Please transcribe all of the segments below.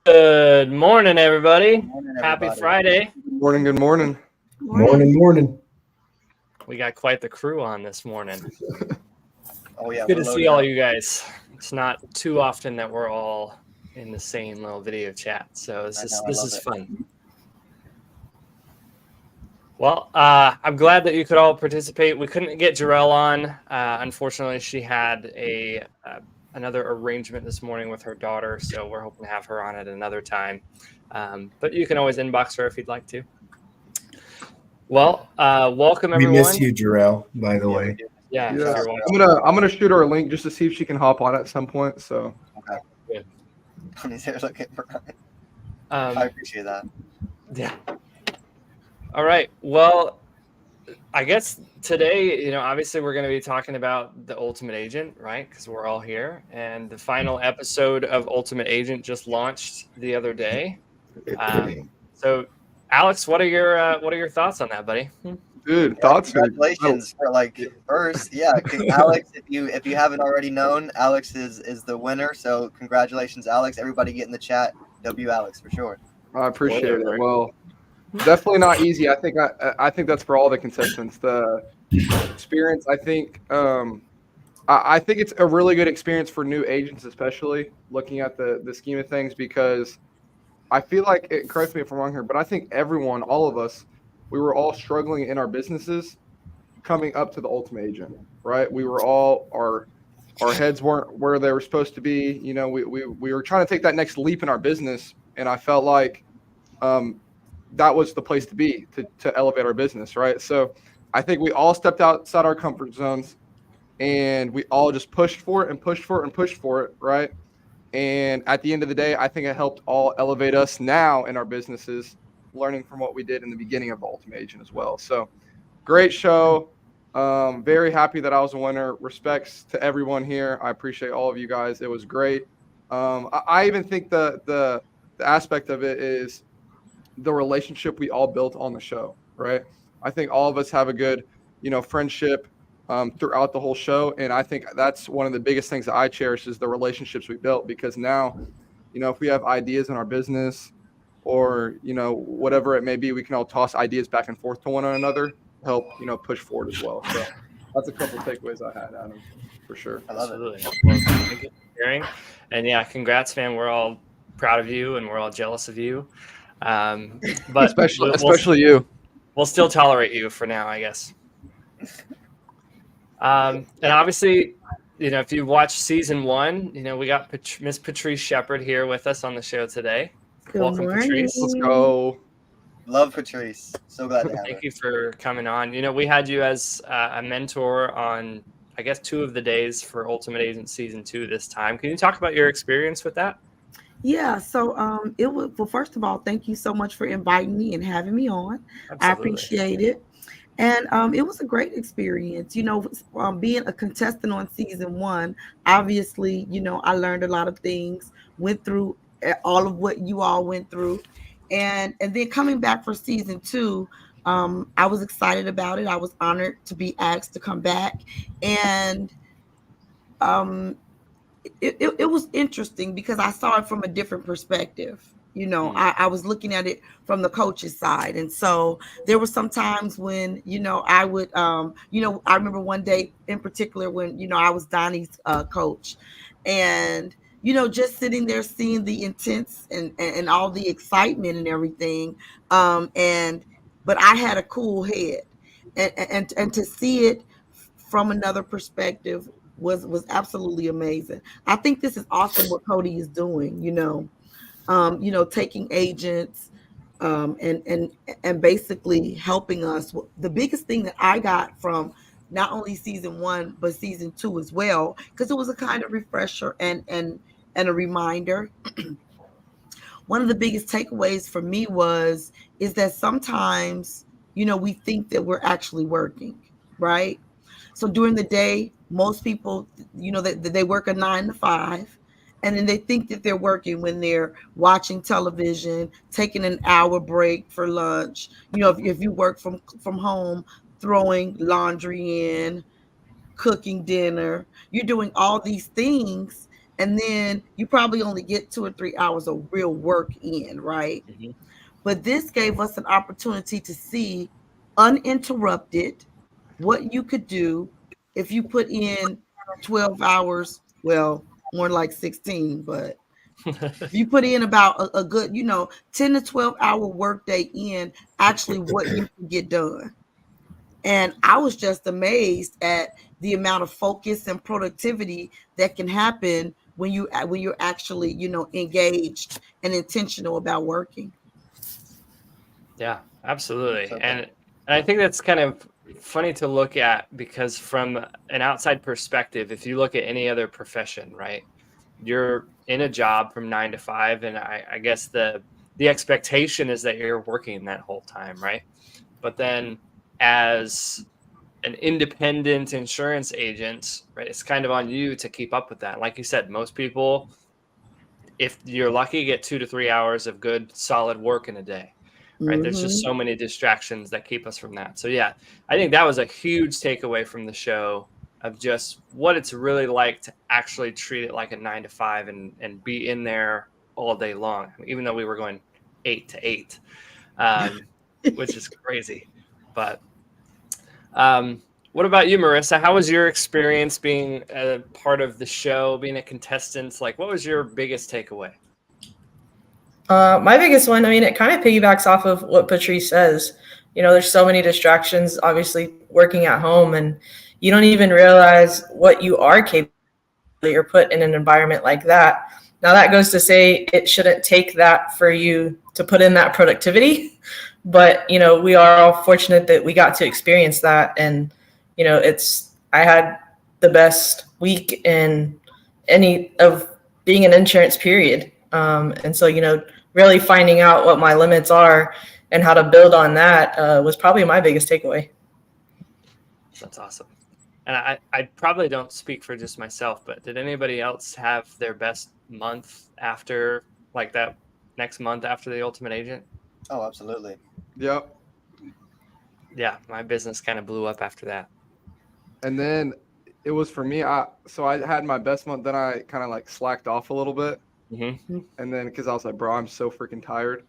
Good morning, everybody. Morning, Happy everybody. Friday. Good morning. Good morning. Morning. We got quite the crew on this morning. Oh It's yeah, good we're to see loaded all up. you guys. It's not too often that we're all in the same little video chat, so this I is know, I this love is it. fun. Well, I'm glad that you could all participate. We couldn't get Jarell on. Unfortunately, she had a another arrangement this morning with her daughter, so we're hoping to have her on at another time. But you can always inbox her if you'd like to. Well, welcome We miss everyone. you, Jarrell, by the Yeah, we way. do. Yeah, if Yeah, you're watching. I'm gonna shoot her a link just to see if she can hop on at some point. So Okay. Good. He's here looking for. I Um, appreciate that. yeah. All right. Well, I guess today, obviously we're going to be talking about the Ultimate Agent, right? Because we're all here, and the final episode of Ultimate Agent just launched the other day. So, Alex, what are your thoughts on that, buddy? dude, Yeah, thoughts are congratulations for first. Yeah, Alex. If you haven't already known, Alex is the winner. So congratulations, Alex. Everybody get in the chat. W Alex for sure. I appreciate Spoiler it. alert. Well, definitely not easy. I think that's for all the contestants. The experience. I think it's a really good experience for new agents, especially looking at the scheme of things, because I feel like it. Correct me if I'm wrong here, but I think everyone, all of us, we were all struggling in our businesses coming up to the Ultimate Agent, right? We were all our heads weren't where they were supposed to be. We were trying to take that next leap in our business, and I felt like that was the place to be to elevate our business, right? So I think we all stepped outside our comfort zones, and we all just pushed for it and pushed for it and pushed for it, right? And at the end of the day, I think it helped all elevate us now in our businesses, learning from what we did in the beginning of the Ultimate Agent as well. So great show. Very happy that I was a winner. Respects to everyone here. I appreciate all of you guys. It was great. I even think the aspect of it is the relationship we all built on the show, right? I think all of us have a good, friendship throughout the whole show, and I think that's one of the biggest things that I cherish is the relationships we built, because now, if we have ideas in our business or whatever it may be, we can all toss ideas back and forth to one another, help push forward as well. So that's a couple takeaways I had, Adam, for sure. I love it. Absolutely. Well, thank you for sharing. And yeah, congrats, man. We're all proud of you, and we're all jealous of you. But Especially you. we'll still tolerate you for now, I guess. And obviously, if you watch season 1, we got Miss Patrice Shepard here with us on the show today. Good Welcome, morning. Patrice. Let's go. Love Patrice. So glad to have her. Thank you for coming on. We had you as a mentor on, I guess, 2 of the days for Ultimate Agent season 2 this time. Can you talk about your experience with that? Yeah, so it was well, first of all, thank you so much for inviting me and having me on. I Absolutely. appreciate it. And it was a great experience. Being a contestant on season 1, obviously, I learned a lot of things, went through all of what you all went through. And then coming back for season 2, I was excited about it. I was honored to be asked to come back. And um it was interesting because I saw it from a different perspective. I was looking at it from the coach's side. And so there were some times when, I would, I remember one day in particular when, I was Donnie's coach, and, just sitting there seeing the intense and all the excitement and everything. But I had a cool head, and to see it from another perspective was absolutely amazing. I think this is awesome what Cody is doing, taking agents and basically helping us. The biggest thing that I got from not only season 1 but season 2 as well, because it was a kind of refresher and a reminder. One of the biggest takeaways for me is that sometimes, we think that we're actually working, right? So during the day, most people, they work a 9 to 5, and then they think that they're working when they're watching television, taking an hour break for lunch. If you work from home, throwing laundry in, cooking dinner, you're doing all these things, and then you probably only get 2 or 3 hours of real work in, right? Mhm. But this gave us an opportunity to see uninterrupted what you could do if you put in 12 hours, well, more like 16, but if you put in about a good, 10 to 12 hour workday in, actually what you can get done. And I was just amazed at the amount of focus and productivity that can happen when you're actually, engaged and intentional about working. Yeah, absolutely. So good. And I think that's kind of funny to look at because from an outside perspective, if you look at any other profession, right? You're in a job from 9 to 5, and I guess the expectation is that you're working that whole time, right? But then as an independent insurance agent, right, it's kind of on you to keep up with that. Like you said, most people, if you're lucky, get 2 to 3 hours of good, solid work in a day, right? There's just Hmm. so many distractions that keep us from that. So, yeah, I think that was a huge takeaway from the show of just what it's really like to actually treat it like a 9 to 5 and be in there all day long, even though we were going 8 to 8, um, which is crazy. But what about you, Marissa? How was your experience being a part of the show, being a contestant? Like, what was your biggest takeaway? My biggest one, I mean, it kind of piggybacks off of what Patrice says. There's so many distractions, obviously, working at home, and you don't even realize what you are capable of. You're put in an environment like that. Now, that goes to say it shouldn't take that for you to put in that productivity. But, we are all fortunate that we got to experience that. And, I had the best week in any of being an insurance period. And so, really finding out what my limits are and how to build on that was probably my biggest takeaway. That's awesome. And I probably don't speak for just myself, but did anybody else have their best month after, like that next month after the Ultimate Agent? Oh, absolutely. Yep. Yeah, my business kind of blew up after that. And then it was for me. I had my best month. Then I kind of like slacked off a little bit, Mm-hmm. and then because I was like, bro, I'm so freaking tired.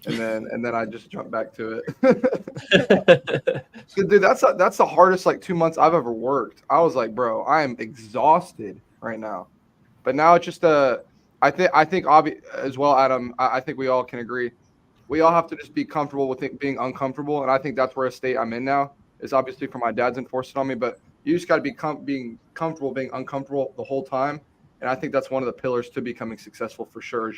And then I just jumped back to it. Dude, that's the hardest like 2 months I've ever worked. I was like, bro, I am exhausted right now. But now it's just I think as well, Adam. I think we all can agree. We all have to just be comfortable with it being uncomfortable, and I think that's where a state I'm in now is obviously for my dad's enforced it on me. But you just got to be being comfortable being uncomfortable the whole time, and I think that's one of the pillars to becoming successful for sure.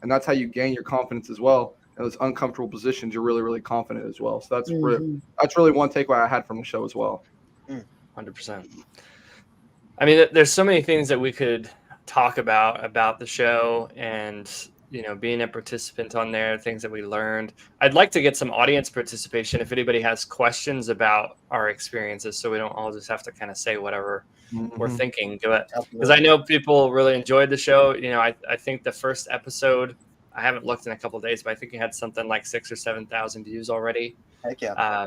And that's how you gain your confidence as well. In those uncomfortable positions, you're really, really confident as well. So that's really one takeaway I had from the show as well. 100%. I mean, there's so many things that we could talk about the show and, being a participant on there, things that we learned. I'd like to get some audience participation if anybody has questions about our experiences, so we don't all just have to kind of say whatever we're thinking. Because I know people really enjoyed the show. I think the first episode, I haven't looked in a couple of days, but I think it had something like 6,000 or 7,000 views already. Heck yeah.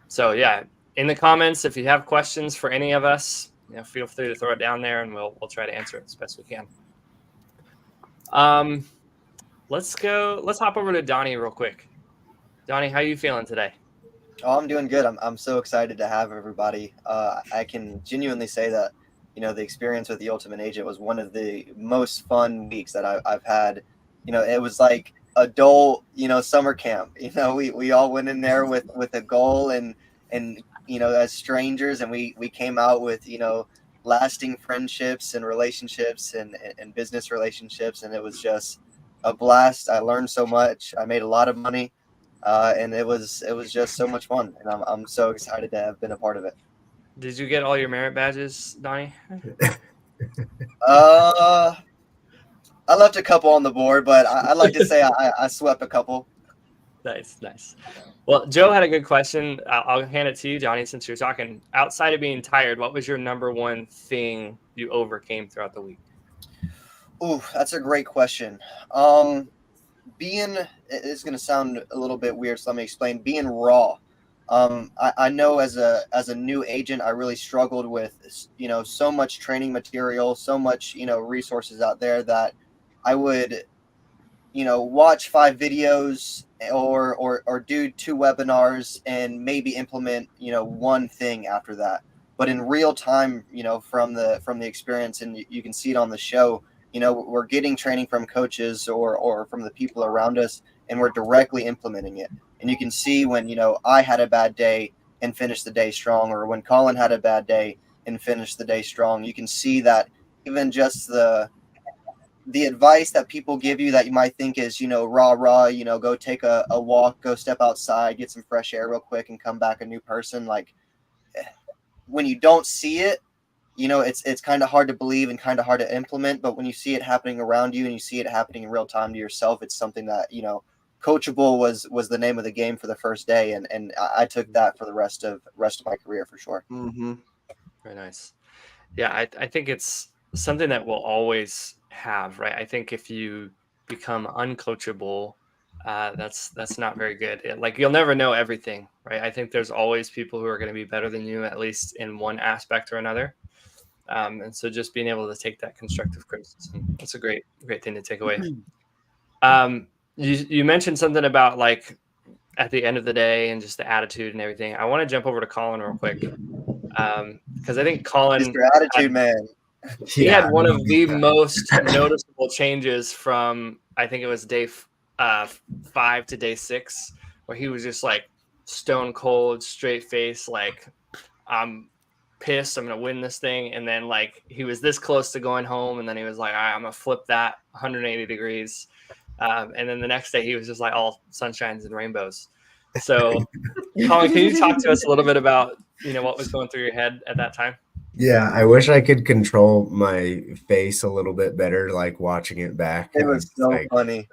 So yeah, in the comments, if you have questions for any of us, feel free to throw it down there, and we'll try to answer it as best we can. Let's hop over to Donnie real quick. Donnie, how you feeling today? Oh, I'm doing good. I'm so excited to have everybody. I can genuinely say that, the experience with the Ultimate Agent was one of the most fun weeks that I've had. It was like adult, summer camp. We all went in there with a goal and as strangers, and we came out with, lasting friendships and relationships and business relationships. And it was just a blast. I learned so much. I made a lot of money. And it was just so much fun, and I'm so excited to have been a part of it. Did you get all your merit badges, Donnie? I left a couple on the board, but I'd like to say I swept a couple. Nice. Well, Joe had a good question. I'll hand it to you, Johnny, since you're talking. Outside of being tired, what was your number one thing you overcame throughout the week? Ooh, that's a great question. It's going to sound a little bit weird, so let me explain. Being raw, I know as a new agent, I really struggled with, so much training material, so much, resources out there that I would, watch 5 videos or do 2 webinars and maybe implement, one thing after that. But in real time, from the experience, and you can see it on the show, we're getting training from coaches or from the people around us, and we're directly implementing it. And you can see when, I had a bad day and finished the day strong, or when Colin had a bad day and finished the day strong. You can see that even just the advice that people give you that you might think is, rah, rah, go take a walk, go step outside, get some fresh air real quick and come back a new person. Like, when you don't see it, it's kind of hard to believe and kind of hard to implement. But when you see it happening around you and you see it happening in real time to yourself, it's something that, coachable was the name of the game for the first day. And I took that for the rest of my career for sure. Mm-hmm. Very nice. Yeah, I think it's something that we'll always have, right? I think if you become uncoachable, that's not very good. Like, you'll never know everything, right? I think there's always people who are going to be better than you, at least in one aspect or another. And so just being able to take that constructive criticism, that's a great thing to take away. You mentioned something about, like, at the end of the day and just the attitude and everything. I want to jump over to Colin real quick. Because I think Colin, Mr. Attitude Man. he had one of the most noticeable changes from, I think it was day 5 to day 6, where he was just like stone cold, straight face, like, I'm pissed, I'm gonna win this thing. And then, like, he was this close to going home, and then he was like, all right, I'm gonna flip that 180 degrees. And then the next day he was just like all sunshines and rainbows. So Colin, can you talk to us a little bit about, what was going through your head at that time? Yeah, I wish I could control my face a little bit better, like watching it back. It was so funny.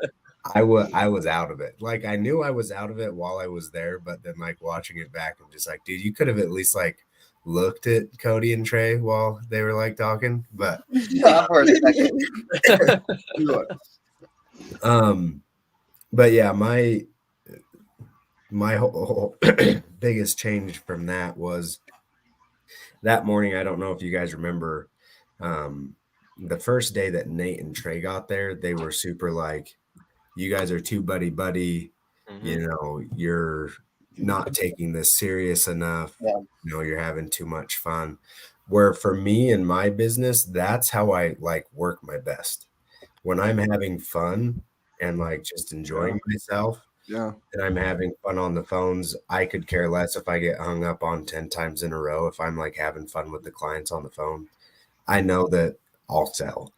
I was out of it. Like, I knew I was out of it while I was there, but then, like, watching it back, I'm just like, dude, you could have at least, like, looked at Cody and Trey while they were, like, talking. But For a second. But yeah, my whole biggest change from that was that morning. I don't know if you guys remember, the first day that Nate and Trey got there, they were super like, you guys are too buddy. Mm-hmm. You're not taking this serious enough. Yeah. You're having too much fun. Where for me in my business, that's how I like work my best. When I'm having fun and like just enjoying myself, Yeah. and I'm having fun on the phones, I could care less if I get hung up on 10 times in a row. If I'm like having fun with the clients on the phone, I know that I'll sell.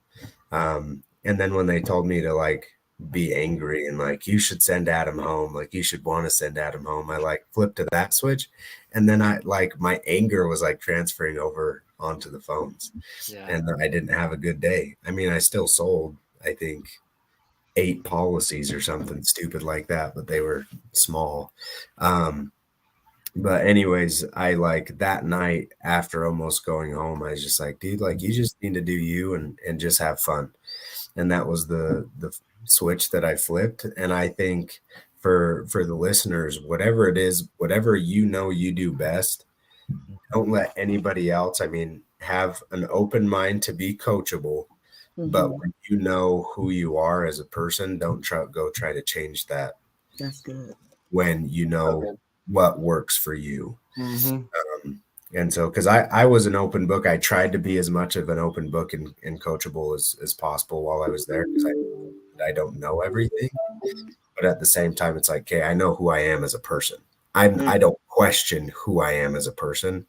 And then when they told me to like be angry and like, you should send Adam home, like you should want to send Adam home, I like flipped to that switch. And then I like, my anger was like transferring over onto the phones. Yeah. And I didn't have a good day. I mean, I still sold, I think, 8 policies or something stupid like that, but they were small. But anyways, I like that night after almost going home, I was just like, dude, like you just need to do you and just have fun. And that was the switch that I flipped. And I think for the listeners, whatever it is, whatever you do best, don't let anybody else, I mean, have an open mind to be coachable. But when you know who you are as a person, don't go try to change that. That's good. When you know what works for you. Mm-hmm. And so, because I was an open book, I tried to be as much of an open book and coachable as possible while I was there, because I don't know everything. But at the same time, it's like, okay, I know who I am as a person. I don't question who I am as a person.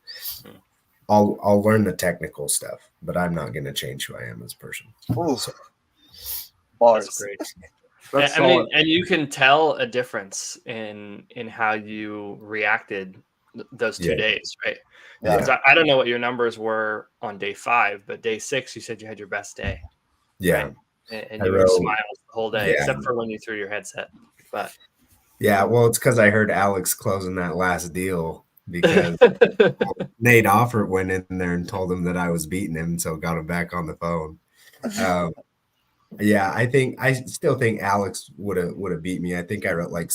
I'll learn the technical stuff, but I'm not going to change who I am as a person. So. Bars. That's great. That's I mean, solid. and you can tell a difference in how you reacted those 2 days, right? Yeah. I don't know what your numbers were on day 5, but day 6, you said you had your best day. Yeah. Right? And you were smiles the whole day, except for when you threw your headset. But yeah, well, it's because I heard Alex closing that last deal, because Nate Offert went in there and told him that I was beating him, so got him back on the phone. Yeah, I still think Alex would have beat me. I think I wrote like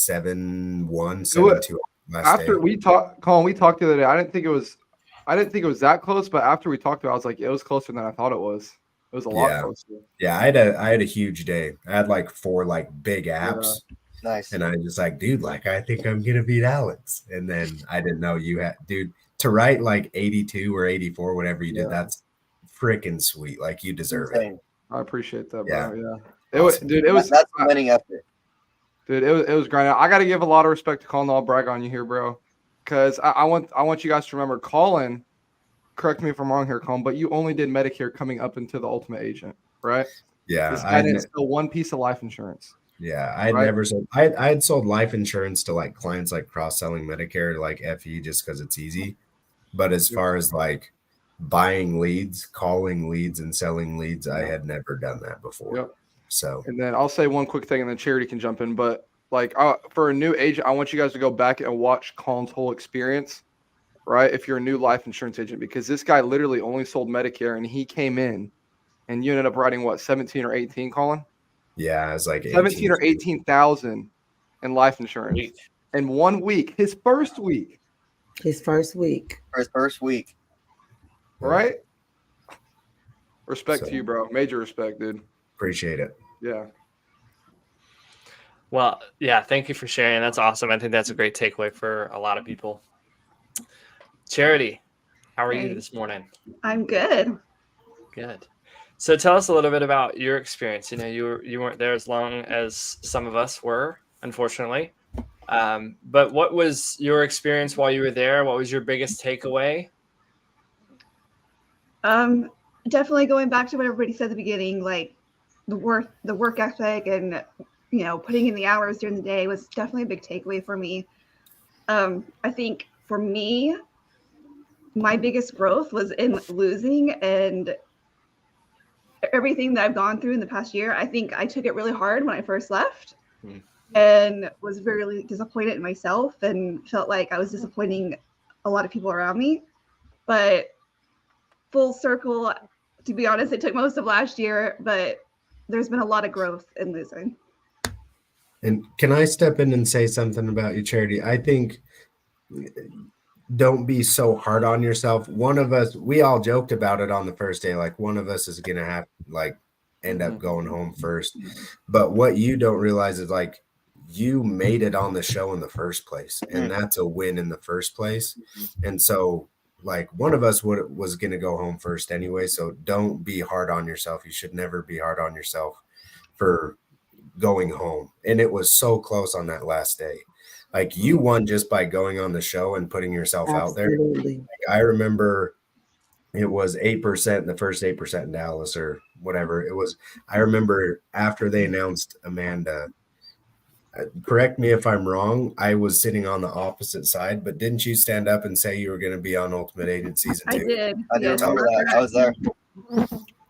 7-1, 7-2 last After day. we talked, Colin, we talked the other day. I didn't think it was that close, but after we talked about it, I was like, it was closer than I thought it was. It was a lot closer. Yeah, I had a huge day. I had like 4 like big apps. Nice. And I was like, dude, like I think I'm gonna beat Alex. And then I didn't know you had, dude, to write like 82 or 84, whatever you did, that's freaking sweet. Like you deserve it. I appreciate that, bro. Yeah. It was, dude. It was that's a winning effort. Dude, it was great. I got to give a lot of respect to Colin. I'll brag on you here, bro, because I want you guys to remember, Colin. Correct me if I'm wrong here, Colin, but you only did Medicare coming up into the Ultimate Agent, right? Yeah, this guy didn't sell one piece of life insurance. Yeah, I had never sold. I had sold life insurance to like clients, like cross-selling Medicare to like FE just because it's easy. But as far as like buying leads, calling leads, and selling leads, I had never done that before. Yep. So, and then I'll say one quick thing, and then Charity can jump in. But like for a new agent, I want you guys to go back and watch Colin's whole experience, right? If you're a new life insurance agent, because this guy literally only sold Medicare, and he came in, and you ended up writing what, 17 or 18, Colin? Yeah, it was like 17 or 18,000 in life insurance in 1 week. His first week. Right? Respect to you, bro. Major respect, dude. Appreciate it. Yeah. Well, yeah, thank you for sharing. That's awesome. I think that's a great takeaway for a lot of people. Charity, how are you this morning? I'm good. Good. So tell us a little bit about your experience. You know, you weren't there as long as some of us were, unfortunately. But what was your experience while you were there? What was your biggest takeaway? Definitely going back to what everybody said at the beginning, like the work ethic and, you know, putting in the hours during the day was definitely a big takeaway for me. I think for me, my biggest growth was in losing, and everything that I've gone through in the past year. I think I took it really hard when I first left and was very disappointed in myself and felt like I was disappointing a lot of people around me. But full circle, to be honest, it took most of last year, but there's been a lot of growth in losing. And can I step in and say something about you, Charity? I think don't be so hard on yourself. One of us, we all joked about it on the first day, like one of us is going to have like end up going home first. But what you don't realize is like you made it on the show in the first place, and that's a win in the first place. And so like one of us was going to go home first anyway. So don't be hard on yourself. You should never be hard on yourself for going home. And it was so close on that last day. Like you won just by going on the show and putting yourself out there. Like, I remember it was 8%, the first 8% in Dallas or whatever it was. I remember after they announced Amanda, correct me if I'm wrong, I was sitting on the opposite side, but didn't you stand up and say you were going to be on Ultimate Agent season 2? I did. I did remember that. I was there.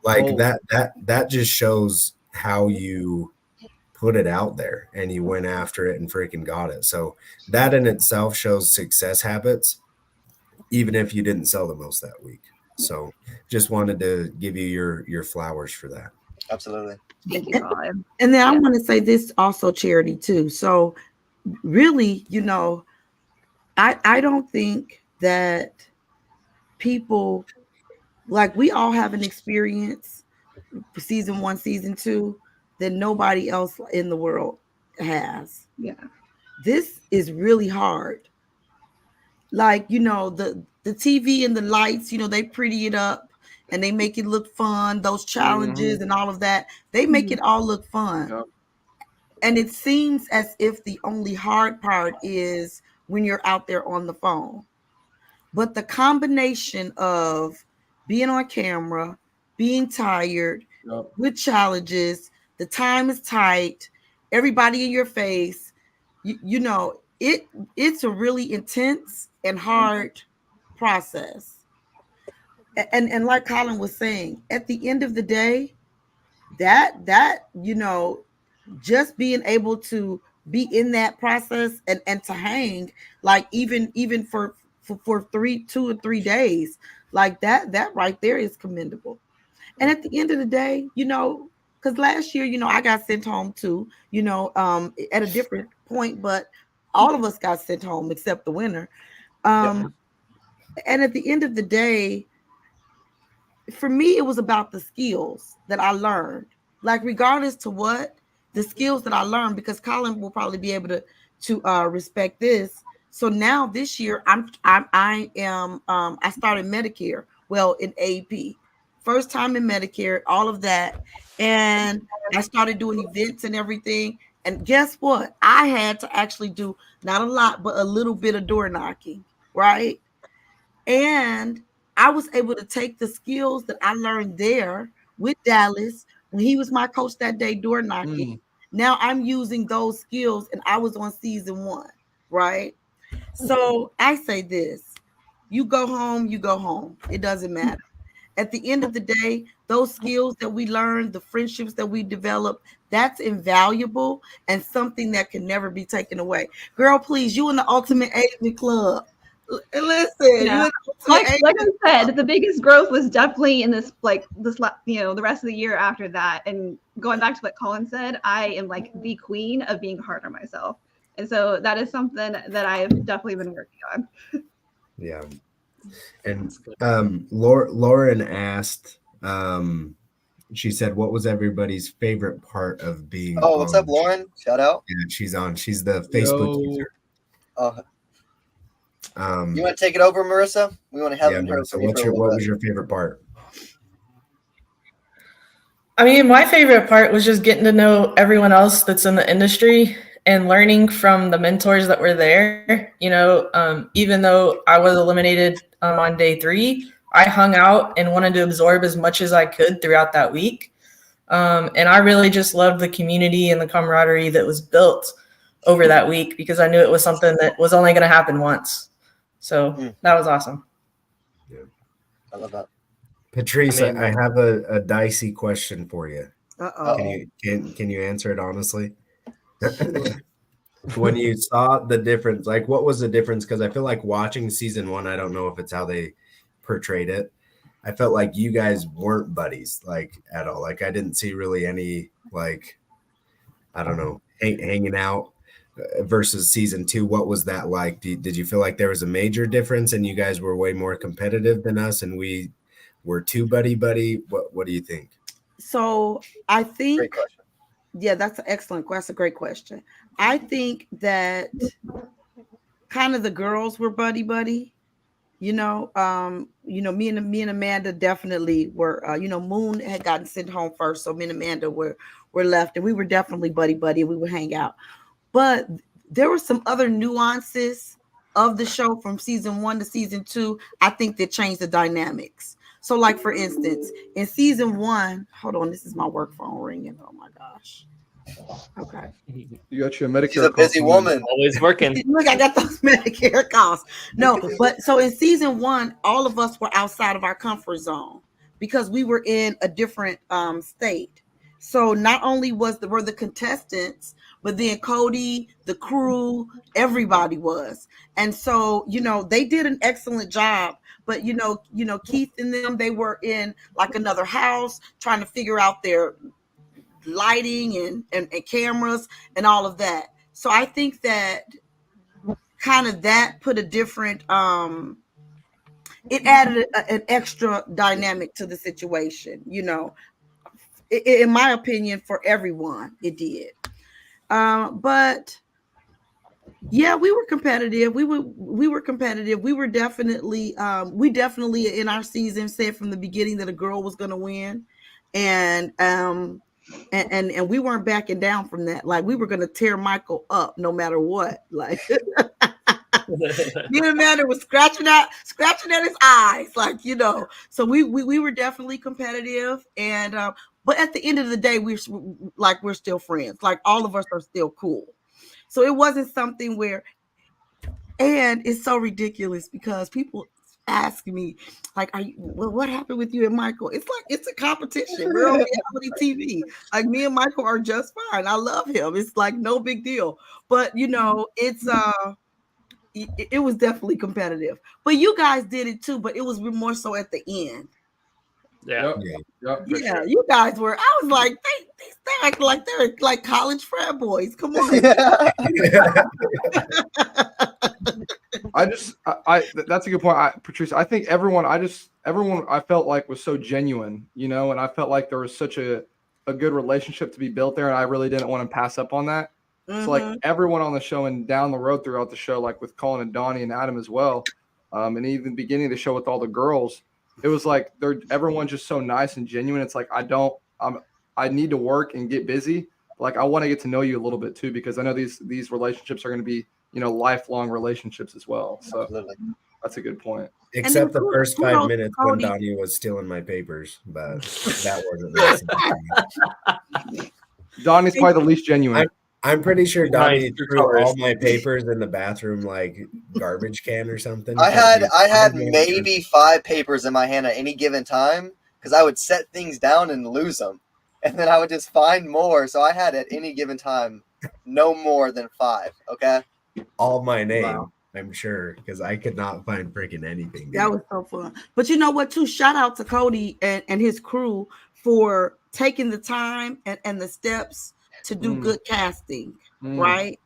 Like that just shows how you put it out there and you went after it and freaking got it. So that in itself shows success habits, even if you didn't sell the most that week. So just wanted to give you your flowers for that. Absolutely. Thank you, Colin. And then I want to say this also, Charity, too. So really, you know, I don't think that people, like, we all have an experience for season 1, season 2 that nobody else in the world has. Yeah. This is really hard. Like, you know, the TV and the lights, you know, they pretty it up and they make it look fun. Those challenges and all of that, they make it all look fun. Yep. And it seems as if the only hard part is when you're out there on the phone. But the combination of being on camera, being tired, with challenges, the time is tight, everybody in your face, you know, it's a really intense and hard process. And like Colin was saying, at the end of the day, that you know, just being able to be in that process and to hang, like even for 2 or 3 days, like that right there is commendable. And at the end of the day, you know, Because last year, I got sent home too, at a different point, but all of us got sent home except the winner. Yep. And at the end of the day, for me, it was about the skills that I learned. Like regardless to what the skills that I learned, because Colin will probably be able to respect this. So now this year, I started Medicare. Well, in AEP, first time in Medicare, all of that, and I started doing events and everything. And guess what? I had to actually do not a lot, but a little bit of door knocking, right? And I was able to take the skills that I learned there with Dallas when he was my coach that day, door knocking. Now I'm using those skills, and I was on season one, right? So I say this: you go home, you go home. It doesn't matter. At the end of the day, those skills that we learned, the friendships that we developed, that's invaluable and something that can never be taken away. Girl, please, you in the Ultimate Agent Club. Listen, Yeah. Like I said, the biggest growth was definitely in this the rest of the year after that. And going back to what Colin said, I am like the queen of being hard on myself. And so that is something that I've definitely been working on. Yeah. And Lauren asked, she said, what was everybody's favorite part of being Oh, what's on? up, Lauren? Shout out. Yeah, she's on. She's the Facebook user. You want to take it over, Marissa? We want to have her. So what was your favorite part? I mean, my favorite part was just getting to know everyone else that's in the industry and learning from the mentors that were there. Even though I was eliminated on day 3, I hung out and wanted to absorb as much as I could throughout that week. And I really just loved the community and the camaraderie that was built over that week, because I knew it was something that was only going to happen once. So that was awesome. Yeah. I love that. Patrice, I have a dicey question for you. Uh-oh. Can you answer it honestly? When you saw the difference, like what was the difference? Because I feel like watching season 1, I don't know if it's how they portrayed it. I felt like you guys weren't buddies, like at all. Like I didn't see really any, like, I don't know, hanging out versus season 2. What was that like? Did you feel like there was a major difference and you guys were way more competitive than us and we were too buddy? What do you think? So I think, great question. Yeah, that's an excellent question. That's a great question. I think that kind of the girls were buddy. Me and Amanda definitely were. Moon had gotten sent home first, so me and Amanda were left, and we were definitely buddy, and we would hang out. But there were some other nuances of the show from season 1 to season 2. I think that changed the dynamics. So, like for instance, in season 1, hold on, this is my work phone ringing. Oh my gosh. Okay. You got your Medicare. She's a busy woman. Always working. Look, I got those Medicare calls. No, but so in season 1, all of us were outside of our comfort zone because we were in a different state. So not only were the contestants, but then Cody, the crew, everybody was. And so, they did an excellent job. But Keith and them, they were in like another house trying to figure out their lighting and cameras and all of that. So I think that kind of that put a different it added an extra dynamic to the situation, in my opinion, for everyone it did. But yeah, we were competitive. We were competitive. We were definitely we definitely in our season said from the beginning that a girl was going to win, and we weren't backing down from that. Like we were going to tear Michael up no matter what. Like me and Amanda was scratching at his eyes, like So we were definitely competitive, and but at the end of the day, we're still friends. Like all of us are still cool. So it wasn't something where, and it's so ridiculous because people ask me, like, what happened with you and Michael? It's like, it's a competition. We're on reality TV. Like me and Michael are just fine. I love him. It's like no big deal. But it's it was definitely competitive. But you guys did it too, but it was more so at the end. Yeah. Yep, for Yeah, sure. you guys were. I was like, they act like they're like college frat boys. Come on. That's a good point, Patrice. I think everyone I felt like was so genuine, and I felt like there was such a good relationship to be built there, and I really didn't want to pass up on that. So like everyone on the show and down the road throughout the show, like with Colin and Donnie and Adam as well, and even beginning of the show with all the girls, it was like everyone's just so nice and genuine. It's like I need to work and get busy. Like I want to get to know you a little bit too, because I know these relationships are going to be lifelong relationships as well. So Absolutely. that's a good point. Except the first 5 kudos to minutes when Cody. Donnie was stealing my papers, but that wasn't nice. Donnie's probably the least genuine. I'm pretty sure Donnie Nice, true threw all colors. my papers in the bathroom like garbage can or something. I had maybe 5 papers in my hand at any given time because I would set things down and lose them, and then I would just find more. So I had at any given time no more than 5. Okay. all my name. Wow. I'm sure, because I could not find freaking anything. Dude. That was so fun. But you know what, too? Shout out to Cody and his crew for taking the time and the steps to do good casting, right?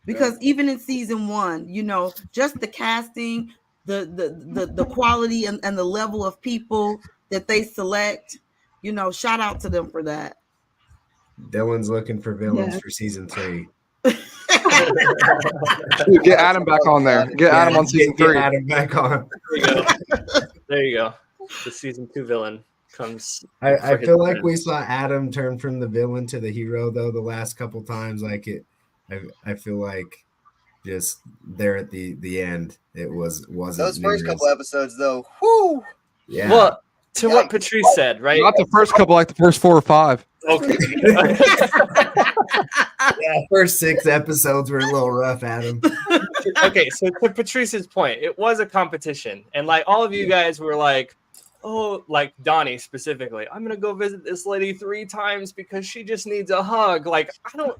Because even in season 1, just the casting, the quality and the level of people that they select, shout out to them for that. Dylan's looking for villains for season 3. Dude, get Adam back on there. Get Adam on season 3. Get Adam back on. There you go. The season 2 villain comes. I feel like we saw Adam turn from the villain to the hero though the last couple times. Like I feel like just there at the end, it wasn't those first couple episodes though. Whoo! Yeah. Well, to what Patrice said, right? Not the first couple, like the first 4 or 5. Okay. Yeah, first 6 episodes were a little rough, Adam. Okay, so to Patrice's point, it was a competition, and like all of you guys were like, oh, like Donnie specifically, I'm gonna go visit this lady 3 times because she just needs a hug. Like I don't.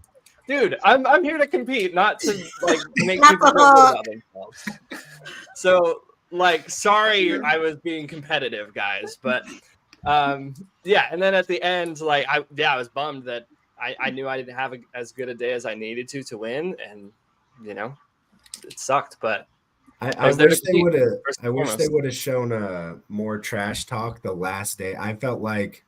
Dude, I'm here to compete, not to like make people feel good about themselves. So, like, sorry, I was being competitive, guys, but yeah. And then at the end, like, I was bummed that I knew I didn't have as good a day as I needed to win, and it sucked. But I wish they would have shown more trash talk the last day. I felt like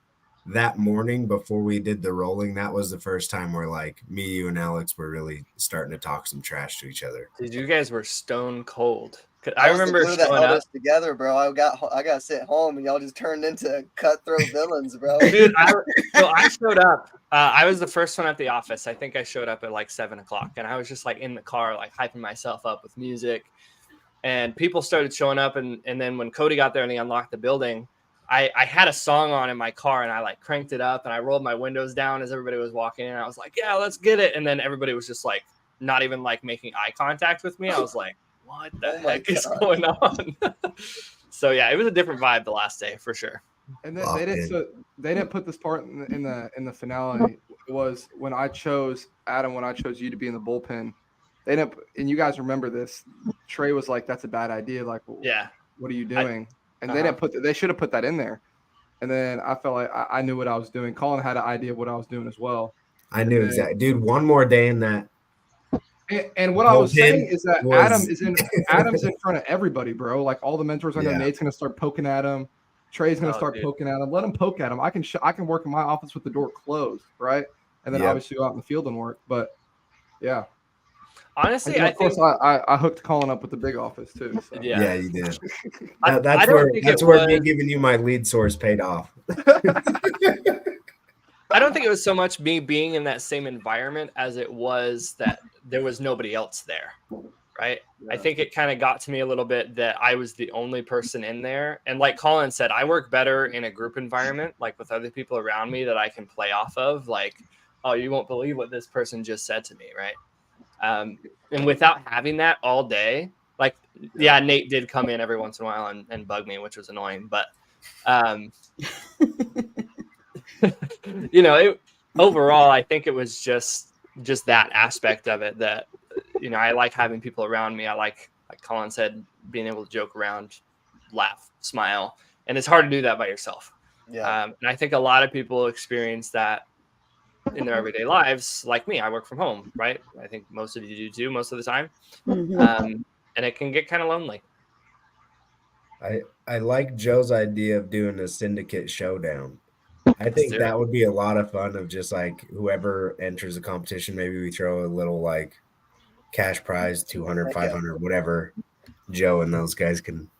that morning before we did the rolling, that was the first time where like me, you, and Alex were really starting to talk some trash to each other. Dude, you guys were stone cold. I remember that held us together, bro. I got sent home, and y'all just turned into cutthroat villains, bro. Dude, I showed up. I was the first one at the office. I think I showed up at like 7:00, and I was just like in the car, like hyping myself up with music. And people started showing up, and then when Cody got there and he unlocked the building, I had a song on in my car, and I like cranked it up and I rolled my windows down as everybody was walking in. I was like, yeah, let's get it. And then everybody was just like not even like making eye contact with me. I was like, what the heck is going on? So yeah, it was a different vibe the last day for sure. And then they didn't put this part in the finale. It was when I chose Adam, when I chose you to be in the bullpen. They didn't, and you guys remember this. Trey was like, "That's a bad idea." Like, yeah, what are you doing? And they didn't put. They should have put that in there. And then I felt like I knew what I was doing. Colin had an idea of what I was doing as well. I knew exactly, dude. One more day in that. And what I was saying is that Adam's in front of everybody, bro. Like all the mentors, I know Nate's gonna start poking at him. Trey's gonna start poking at him. Let him poke at him. I can work in my office with the door closed, right? And then obviously go out in the field and work. But yeah. Honestly, I think I hooked Colin up with the big office too. So. Yeah, you did. That's where me giving you my lead source paid off. I don't think it was so much me being in that same environment as it was that there was nobody else there, right? Yeah. I think it kind of got to me a little bit that I was the only person in there. And like Colin said, I work better in a group environment, like with other people around me that I can play off of. Like, oh, you won't believe what this person just said to me, right? And without having that all day, like, yeah, Nate did come in every once in a while and bug me, which was annoying. But, overall, I think it was just that aspect of it that, I like having people around me. I like Colin said, being able to joke around, laugh, smile. And it's hard to do that by yourself. Yeah. And I think a lot of people experience that in their everyday lives. Like me, I work from home, right? I think most of you do too, most of the time. Mhm. And it can get kind of lonely. I like Joe's idea of doing a syndicate showdown. I Let's think do that it. would be a lot of fun of just like whoever enters the competition, maybe we throw a little like cash prize, 200, 500, whatever. Joe and those guys can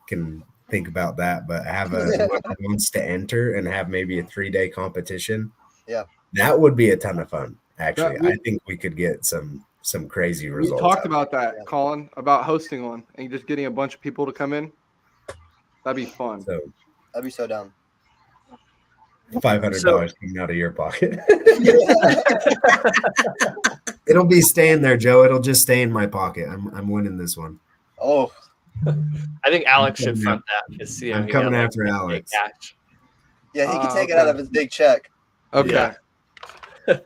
think about that, but have a whoever wants to enter and have maybe a 3-day competition. Yeah. That would be a ton of fun. Actually, we- I think we could get some crazy We results. talked out of about that, Yeah. Colin, about hosting one and just getting a bunch of people to come in. That'd be fun. it. So I'd be so down. $500 coming out of your pocket. It'll be staying there, Joe. It'll just stay in my pocket. I'm winning this one. Oh, I think Alex should front that because I'm coming after Alex. Cash. yeah, he can take it Okay. out of his big check. Okay. Yeah.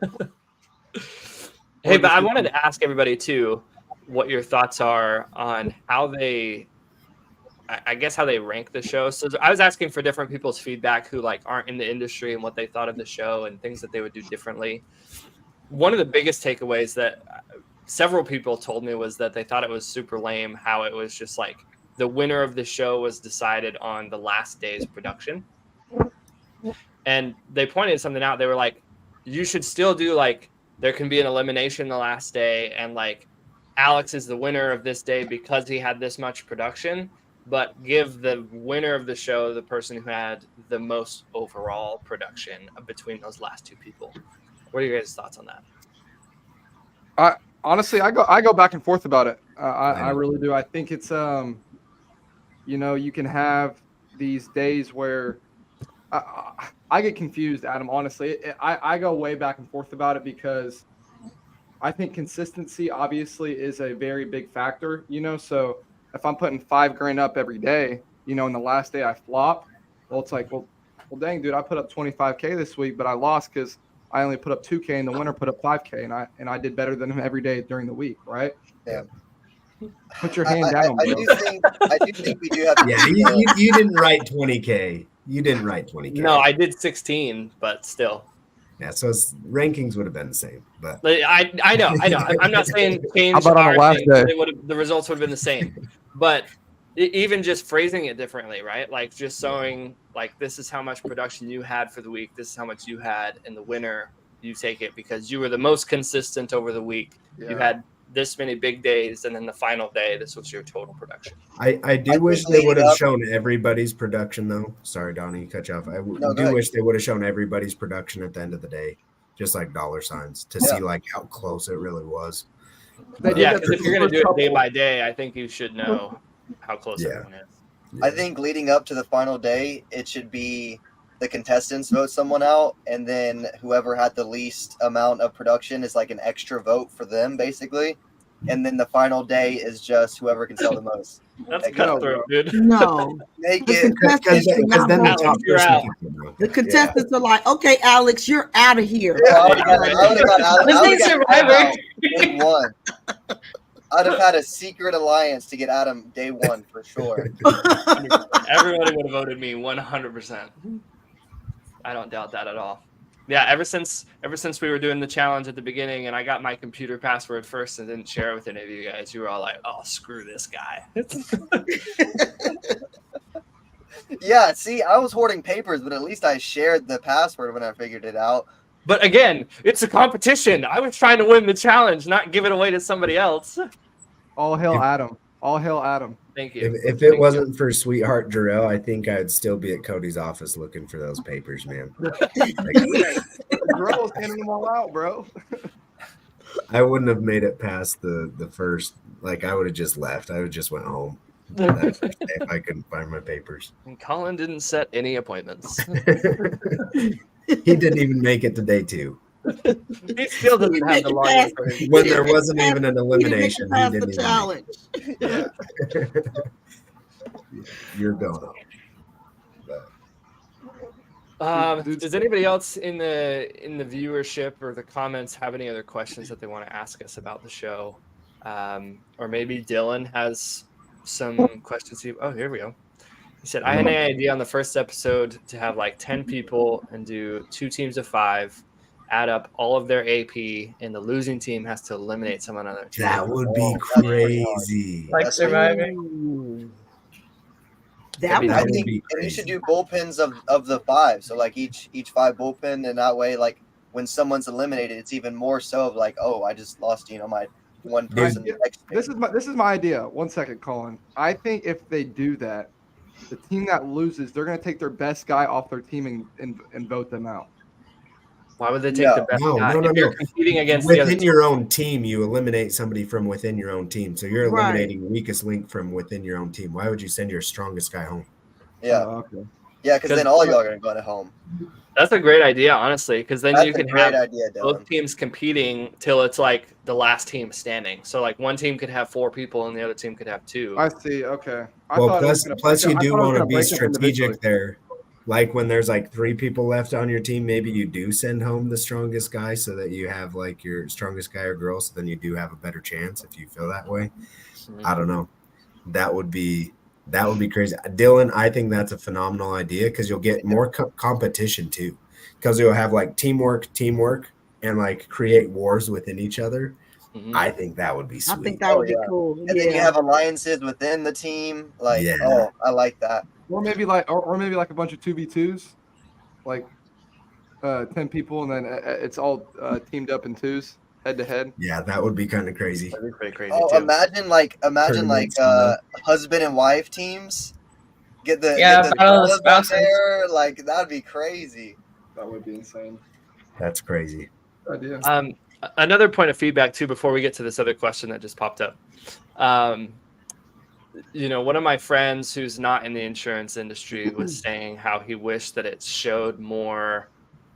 Hey, but I wanted to ask everybody too what your thoughts are on how they, I guess, how they rank the show. So I was asking for different people's feedback who like aren't in the industry and what they thought of the show and things that they would do differently. One of the biggest takeaways that several people told me was that they thought it was super lame how it was just like the winner of the show was decided on the last day's production. And they pointed something out. They were like, you should still do like, there can be an elimination the last day. And like, Alex is the winner of this day because he had this much production, but give the winner of the show the person who had the most overall production between those last two people. What are your guys' thoughts on that? Honestly, I go back and forth about it. I know. really do. I think it's you can have these days where I get confused, Adam. Honestly, I go way back and forth about it because I think consistency obviously is a very big factor. So if I'm putting $5,000 up every day, and the last day I flop, well, it's like, well, dang, dude, I put up 25K this week, but I lost because I only put up 2K and the winner put up 5K, and I did better than him every day during the week, right? Yeah. Put your hand down, I bro. do think we do have to Yeah, you didn't write 20K. You didn't write 20K. No, I did 16, but still. Yeah, so rankings would have been the same, but I know. I'm not saying change. How about on the our last thing. day? The results would have been the same, but even just phrasing it differently, right? Like just showing like this is how much production you had for the week. This is how much you had, and the winner, you take it because you were the most consistent over the week. Yeah. You had this many big days, and then the final day, this was your total production. I do wish they would have shown everybody's production, though. Sorry, Donnie, cut you off. I do wish they would have shown everybody's production at the end of the day, just like dollar signs, to see like how close it really was. Yeah, because if you're going to do it day by day, I think you should know how close everyone is. I think leading up to the final day, it should be the contestants vote someone out, and then whoever had the least amount of production is like an extra vote for them, basically. And then the final day is just whoever can sell the most. That's cutthroat, dude. No. Make The it contestants are not then the voting. top You're out. person. The contestants are like, okay, Alex, you're out of here. I would have got Alex. This I ain't would've got Survivor. Adam day one. I'd have had a secret alliance to get Adam day one for sure. Everybody would have voted me 100%. I don't doubt that at all. Yeah, ever since we were doing the challenge at the beginning, and I got my computer password first and didn't share it with any of you guys, you were all like, "Oh, screw this guy." Yeah, see, I was hoarding papers, but at least I shared the password when I figured it out. But again, it's a competition. I was trying to win the challenge, not give it away to somebody else. All hail Adam. All hail Adam. Thank you. If it wasn't for sweetheart Jarrell, I think I'd still be at Cody's office looking for those papers, man. Girls handing them all out, bro. I wouldn't have made it past the first. Like I would have just left. I would just went home that first day if I couldn't find my papers. And Colin didn't set any appointments. He didn't even make it to day 2. He still doesn't have the login for his. When there wasn't even an elimination, he didn't even challenge. Yeah. You're going. Does anybody else in the viewership or the comments have any other questions that they want to ask us about the show? Or maybe Dylan has some questions. Oh, here we go. He said, I had an idea on the first episode to have like 10 people and do 2 teams of 5, add up all of their AP, and the losing team has to eliminate someone on their team. That would be That's pretty hard. crazy. Like That's surviving. That be would I nice. be think, be and you should crazy. do bullpens of the 5. So like each 5 bullpen, and that way, like when someone's eliminated, it's even more so of like, oh, I just lost, my one person. This is my idea. 1 second, Colin. I think if they do that, the team that loses, they're going to take their best guy off their team and vote them out. Why would they take the best guy? If you're competing against the other Within team. your own team, you eliminate somebody from within your own team. So you're Right. eliminating weakest link from within your own team. Why would you send your strongest guy home? Yeah, Okay. yeah, because then all y'all are gonna go to home. That's a great idea, honestly, because then That's you a can great have idea, both Dylan. teams competing till it's like the last team standing. So like one team could have 4 people and the other team could have 2. I see. Okay. Well, plus you do want to be strategic there. there. Like when there's like 3 people left on your team, maybe you do send home the strongest guy so that you have like your strongest guy or girl. So then you do have a better chance if you feel that way. Mhm. I don't know. That would be crazy. Dylan, I think that's a phenomenal idea because you'll get more competition too. Because you'll have like teamwork, and like create wars within each other. Mhm. I think that would be sweet. I think that would be cool. And then you have alliances within the team. Like, Yeah. oh, I like that. Or maybe like a bunch of 2v2s, like 10 people, and then it's all teamed up in 2s, head to head. Yeah, that would be kind of crazy. That'd be pretty crazy Oh, too. imagine like Tournament style. husband and wife teams. Get the Battle of the fellas out Spouses. there. Like that'd be crazy. That would be insane. That's crazy. Idea. Another point of feedback too, before we get to this other question that just popped up. One of my friends who's not in the insurance industry was saying how he wished that it showed more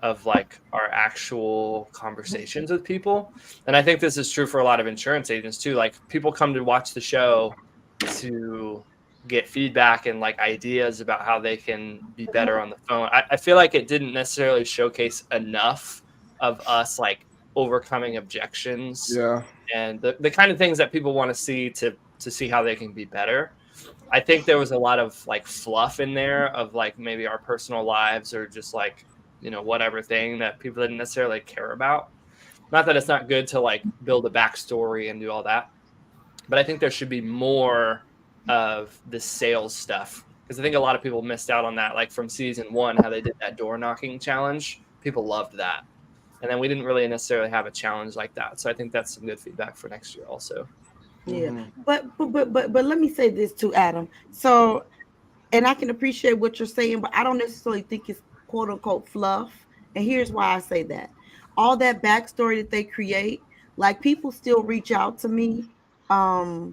of like our actual conversations with people. And I think this is true for a lot of insurance agents too. Like people come to watch the show to get feedback and like ideas about how they can be better on the phone. I feel like it didn't necessarily showcase enough of us like overcoming objections and the kind of things that people want to see to see how they can be better. I think there was a lot of like fluff in there of like maybe our personal lives or just like, whatever thing that people didn't necessarily care about. Not that it's not good to like build a backstory and do all that, but I think there should be more of the sales stuff because I think a lot of people missed out on that. Like from season 1, how they did that door knocking challenge, people loved that. And then we didn't really necessarily have a challenge like that. So I think that's some good feedback for next year also. Yeah, but let me say this too, Adam. So, and I can appreciate what you're saying, but I don't necessarily think it's quote unquote fluff. And here's why I say that: all that backstory that they create, like people still reach out to me, or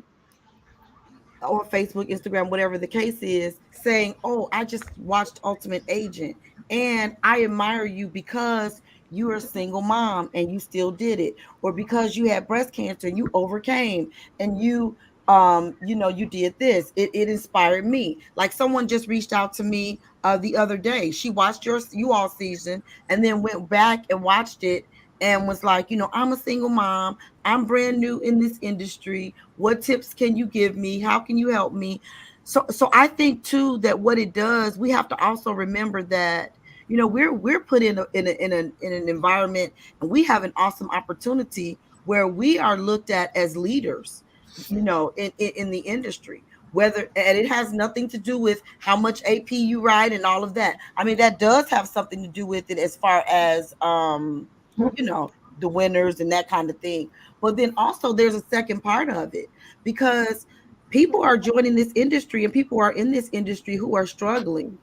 Facebook, Instagram, whatever the case is, saying, "Oh, I just watched Ultimate Agent, and I admire you because you are a single mom and you still did it, or because you had breast cancer and you overcame and you you did this. It inspired me." Like someone just reached out to me the other day. She watched you all season and then went back and watched it and was like, I'm a single mom. I'm brand new in this industry. What tips can you give me? How can you help me? So I think too that what it does, we have to also remember that we're put in an environment, and we have an awesome opportunity where we are looked at as leaders, in the industry. And it has nothing to do with how much AP you write and all of that. I mean, that does have something to do with it as far as the winners and that kind of thing. But then also there's a second part of it, because people are joining this industry and people are in this industry who are struggling.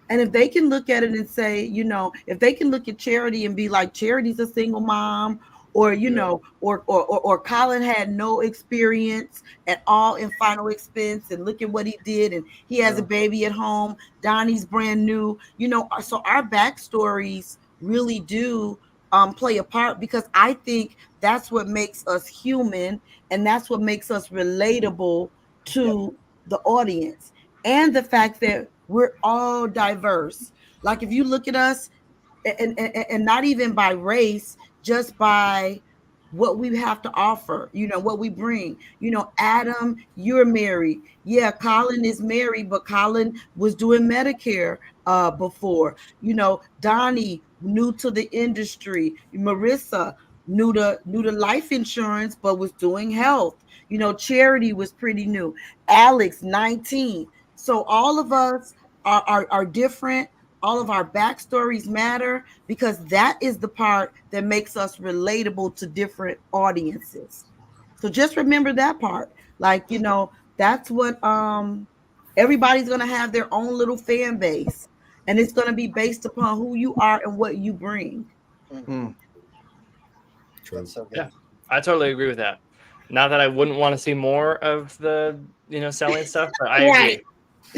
And if they can look at it and say, if they can look at Charity and be like, Charity's a single mom, or or Colin had no experience at all in final expense, and look at what he did, and he has a baby at home. Donnie's brand new, so our backstories really do play a part, because I think that's what makes us human, and that's what makes us relatable to the audience, and the fact that we're all diverse. Like if you look at us, and not even by race, just by what we have to offer, what we bring. Adam, you're married. Yeah, Colin is married, but Colin was doing Medicare before. Donnie, new to the industry. Marissa, new to life insurance, but was doing health. Charity was pretty new. Alex, 19. So all of us are different. All of our backstories matter because that is the part that makes us relatable to different audiences. So just remember that part. Like, that's what everybody's gonna have their own little fan base. And it's gonna be based upon who you are and what you bring. True. That's so good. Yeah, I totally agree with that. Not that I wouldn't want to see more of the selling stuff, but I Right. agree.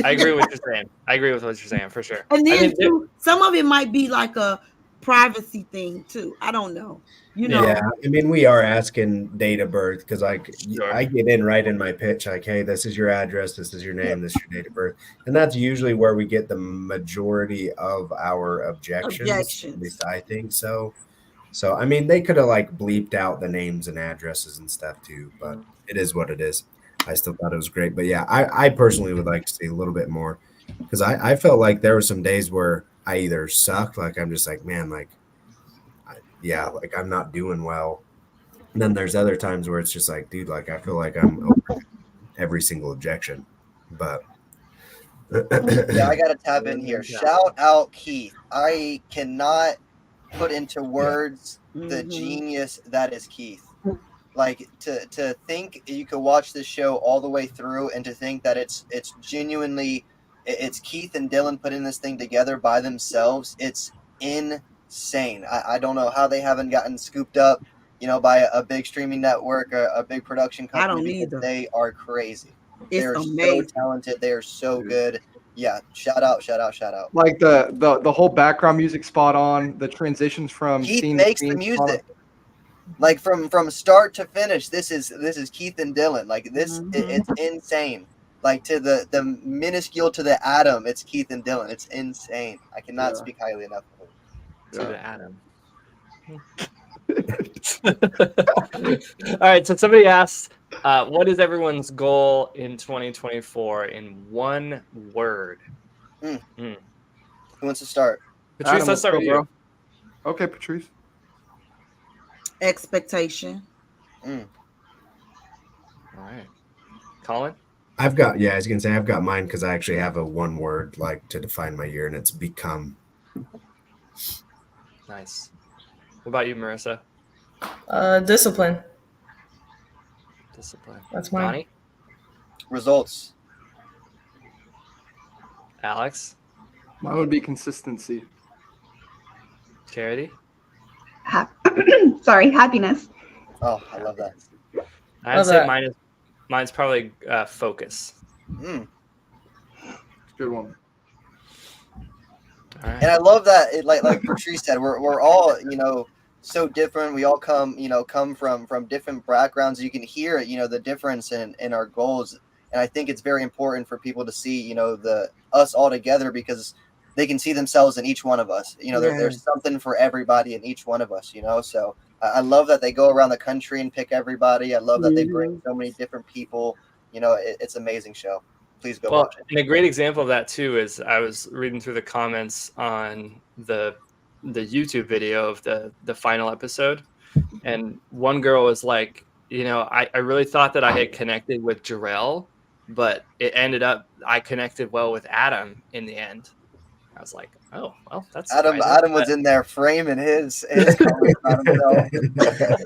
I agree with what you're saying. I agree with what you're saying for sure. And I then mean, too, some of it might be like a privacy thing too. I don't know. Yeah, I mean, we are asking date of birth because Sure. I get in right in my pitch, like, hey, this is your address, this is your name, this is your date of birth. And that's usually where we get the majority of our objections. At least I think so. So, I mean, they could have like bleeped out the names and addresses and stuff too, but it is what it is. I still thought it was great. But yeah, I personally would like to see a little bit more because I felt like there were some days where I either sucked, like I'm just like, man, like, yeah, like I'm not doing well. And then there's other times where it's just like, dude, like I feel like I'm over every single objection. But Yeah, I gotta tap in here. Yeah. Shout out Keith. I cannot put into words the Mhm. genius that is Keith. Like to think you could watch this show all the way through and to think that it's genuinely it's Keith and Dylan putting this thing together by themselves. It's insane. I don't know how they haven't gotten scooped up, by a big streaming network or a big production I company don't because either. they are crazy. It's They're so amazing. talented. They are so good. Yeah, shout out. Like the whole background music spot on, the transitions from Keith scene makes to the scene. music. Like from start to finish, this is Keith and Dylan. Like this, it's insane. Like to the minuscule to the atom, it's Keith and Dylan. It's insane. I cannot speak highly enough of it. To the atom. All right. So somebody asked, what is everyone's goal in 2024 in one word? Who wants to start? Patrice, Adam, let's start with you. bro. Okay, Patrice. Expectation. All right. Colin? I was gonna say I've got mine because I actually have a one word like to define my year, and it's become. Nice. What about you, Marissa? Discipline. Discipline. That's mine. Donnie? Results. Alex? Mine would be consistency. Charity? Happiness. Oh, I love that. I'd Love say that. mine's probably focus. Good one. All right. And I love that. Like Patrice said, we're all so different. We all come from different backgrounds. You can hear the difference in our goals, and I think it's very important for people to see the us all together because they can see themselves in each one of us. There's something for everybody in each one of us. So I love that they go around the country and pick everybody. I love that they bring so many different people. It's an amazing show. Please go watch it. And a great example of that too is I was reading through the comments on the YouTube video of the final episode, and one girl was like, I really thought that I had connected with Jarrell, but it ended up I connected well with Adam in the end. I was like, oh well, that's Adam surprising, was in there framing his comments on himself.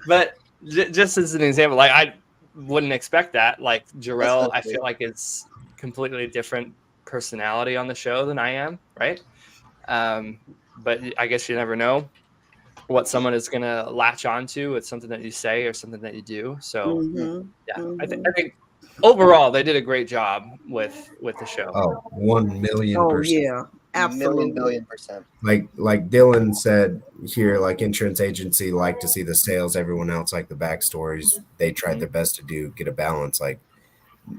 But just as an example, like I wouldn't expect that. Like Jarrell, I That's feel like it's completely different personality on the show than I am, right? But I guess you never know what someone is gonna latch onto with something that you say or something that you do. So I think overall they did a great job with the show. Oh, 1,000,000%. Oh yeah, absolutely. Million percent. Like Dylan said here, like insurance agency like to see the sales, everyone else like the backstories. They tried their best to get a balance. Like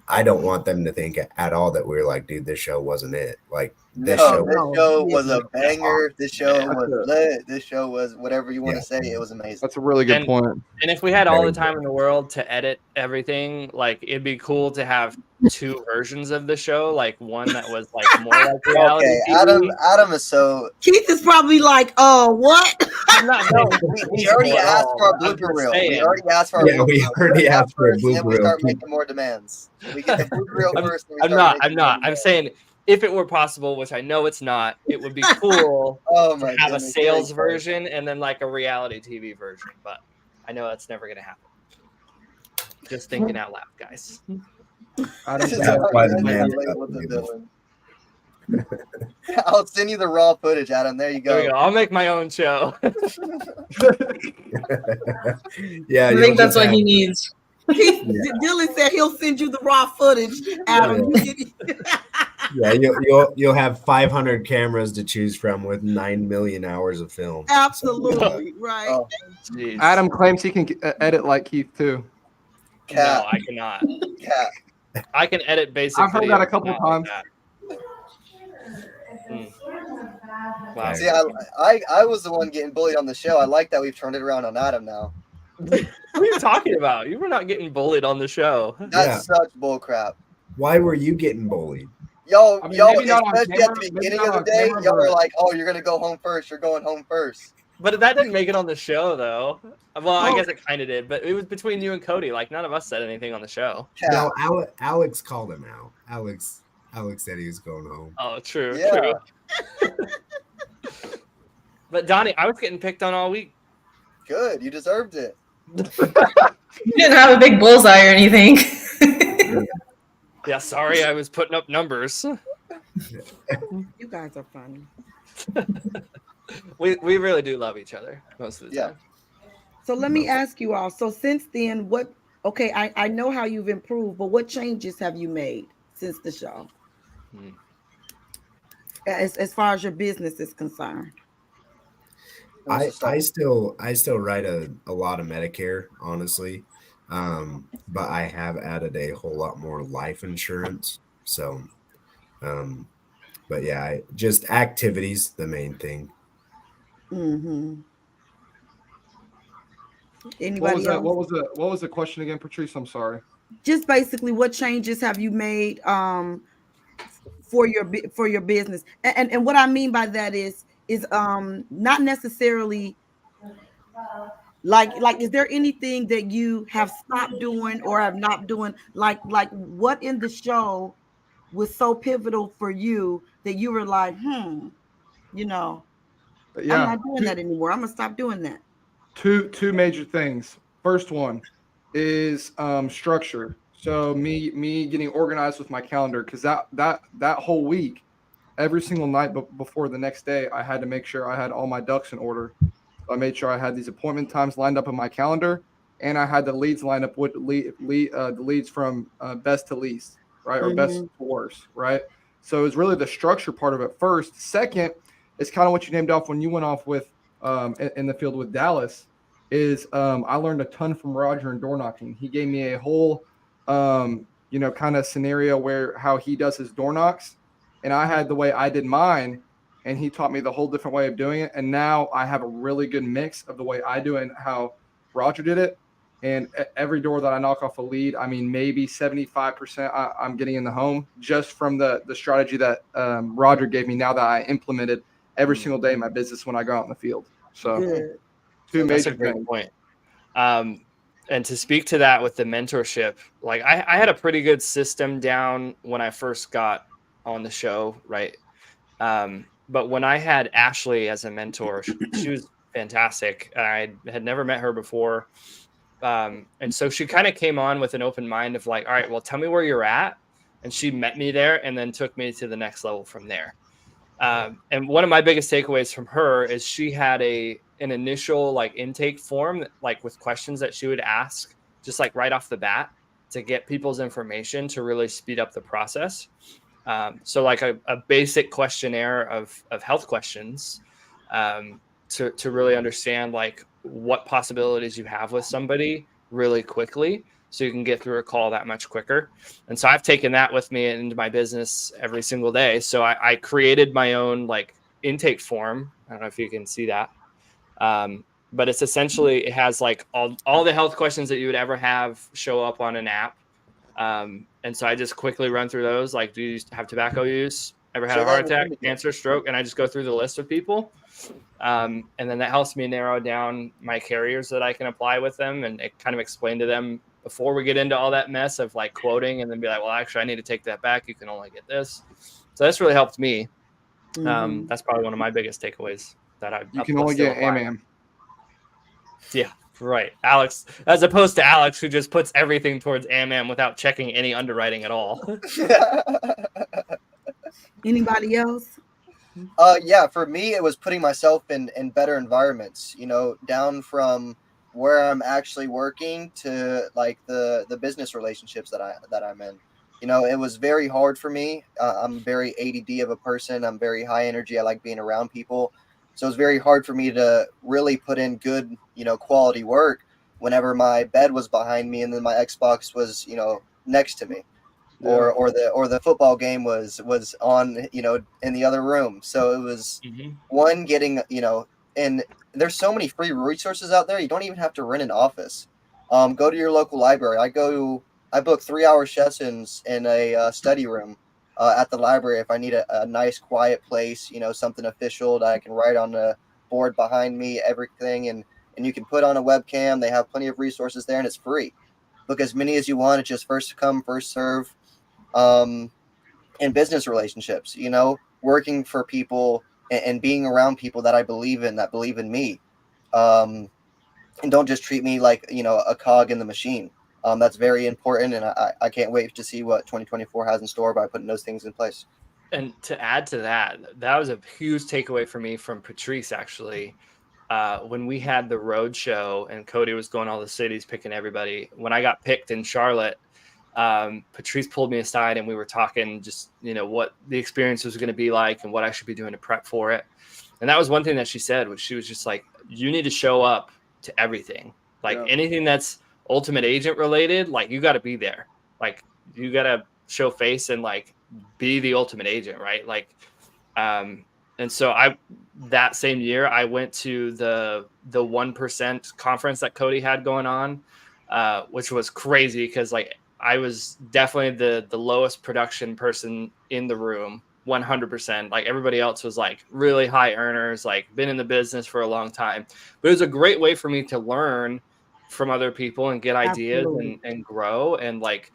I don't want them to think at all that we were like, dude, this show wasn't it. Like this No, show this No, show yeah. was a banger. This show That's was a, lit. This show was whatever you want Yeah. to say. It was amazing. that's a really good And- point. And if we had all Very the time in the world to edit everything, like it'd be cool to have 2 versions of the show, like one that was like more like reality Okay, TV. Adam is so. Keith is probably like, what? I'm not, no, We already at asked all. for our I'm just blooper reel. We saying. already asked for our Yeah, blooper we reel. already Put it out asked for a first, then blooper we reel. start making more demands. We get the blooper reel first. Then we start making more I'm demands. saying if it were possible, which I know it's not, it would be cool Oh to my have a goodness, sales here we go. version and then like a reality TV version. But I know that's never gonna happen. Just thinking out loud, guys. I This don't is That's how why you the end man's the label not to labeled. Dylan. I'll send you the raw footage, Adam. There you There we go. go. I'll make my own show. Yeah, I you'll think that's just what have- he needs. Keith, Yeah. Dylan said he'll send you the raw footage, Adam. Yeah, you'll have 500 cameras to choose from with 9 million hours of film. Absolutely, right. Oh, Jeez. Adam claims he can edit like Keith too. No, cat, I cannot. cat. I can edit basic. I've heard that a videos, couple not like times. that. Wow. See, I was the one getting bullied on the show. I like that we've turned it around on Adam now. What are you talking about? You were not getting bullied on the show. That's Yeah. such bull crap. Why were you getting bullied? Y'all, I mean, y'all, maybe not on especially camera, at the maybe beginning not of the on day, camera, y'all were but- like, "Oh, you're gonna go home first. You're going home first." But that didn't make it on the show, though. Well, I Oh. guess it kind of did, but it was between you and Cody. Like, none of us said anything on the show. Cat. No, Alex called him out. Alex said he was going home. Oh, true, Yeah. true. But Donnie, I was getting picked on all week. Good, you deserved it. You didn't have a big bullseye or anything. Yeah, sorry, I was putting up numbers. You guys are funny. We really do love each other most of the Yeah. time. So let me ask you all. So since then, okay, I know how you've improved, but what changes have you made since the show? Hmm. As far as your business is concerned. I still write a lot of Medicare, honestly. But I have added a whole lot more life insurance. So but yeah, just activities, the main thing. Mm-hmm. What Anybody was that? else? What was the question again, Patrice? I'm sorry. Just basically, what changes have you made for your business? And what I mean by that is not necessarily like is there anything that you have stopped doing or have not doing, like what in the show was so pivotal for you that you were like, you know, But yeah, I'm not doing that anymore. I'm gonna stop doing that. two major things. First one is structure. So me getting organized with my calendar, because that whole week, every single night before the next day, I had to make sure I had all my ducks in order. So I made sure I had these appointment times lined up in my calendar, and I had the leads lined up with the leads from best to least, right, or best to worst, right. So it was really the structure part of it first. Second, it's kind of what you named off when you went off with in the field with Dallas. Is I learned a ton from Roger in door knocking. He gave me a whole kind of scenario where how he does his door knocks, and I had the way I did mine, and he taught me the whole different way of doing it. And now I have a really good mix of the way I do it and how Roger did it. And every door that I knock off a lead, I mean, maybe 75% I'm getting in the home just from the strategy that Roger gave me now that I implemented every single day in my business when I go out in the field. So Good. two That's a major great things. point. And to speak to that with the mentorship, like I had a pretty good system down when I first got on the show, right? But when I had Ashley as a mentor, she was fantastic. I had never met her before. And so she kind of came on with an open mind of like, all right, well, tell me where you're at. And she met me there and then took me to the next level from there. And one of my biggest takeaways from her is she had an initial like intake form, like with questions that she would ask just like right off the bat to get people's information to really speed up the process. So like a basic questionnaire of health questions to really understand like what possibilities you have with somebody really quickly. so you can get through a call that much quicker. And so I've taken that with me into my business every single day. So I created my own like intake form. I don't know if you can see that. But it's essentially, it has like all the health questions that you would ever have show up on an app. And so I just quickly run through those. Like, do you have tobacco use? Ever had a heart attack, cancer, stroke? And I just go through the list of people. And then that helps me narrow down my carriers that I can apply with them, and it kind of explain to them before we get into all that mess of like quoting and then be like, well, actually, I need to take that back. You can only get this. So that's really helped me. That's probably one of my biggest takeaways that you can only get AMAM. Yeah, right. Alex, as opposed to Alex, who just puts everything towards AMAM without checking any underwriting at all. Anybody else? Yeah, for me, it was putting myself in better environments, down from where I'm actually working to like the business relationships that I'm in. It was very hard for me. I'm very ADD of a person. I'm very high energy. I like being around people. So it's very hard for me to really put in good, quality work whenever my bed was behind me and then my Xbox was, next to me. Yeah. Or the football game was on, in the other room. So it was one getting, and there's so many free resources out there. You don't even have to rent an office. Go to your local library. I book 3-hour sessions in a study room at the library if I need a nice quiet place, something official that I can write on the board behind me, everything, and you can put on a webcam. They have plenty of resources there, and it's free. Book as many as you want. It's just first come, first serve. In business relationships, working for people and being around people that I believe in, that believe in me, and don't just treat me like, a cog in the machine. That's very important, and I can't wait to see what 2024 has in store by putting those things in place. And to add to that, that was a huge takeaway for me from Patrice, actually. When we had the road show and Cody was going all the cities, picking everybody, when I got picked in Charlotte, Patrice pulled me aside and we were talking just, what the experience was going to be like and what I should be doing to prep for it. And that was one thing that she said, which she was just like, you need to show up to everything. Like anything that's Ultimate Agent related, like you got to be there. Like you got to show face and like be the Ultimate Agent, right? Like, and so that same year I went to the 1% conference that Cody had going on, which was crazy because like I was definitely the lowest production person in the room, 100%. Like everybody else was like really high earners, like been in the business for a long time. But it was a great way for me to learn from other people and get ideas and grow. And like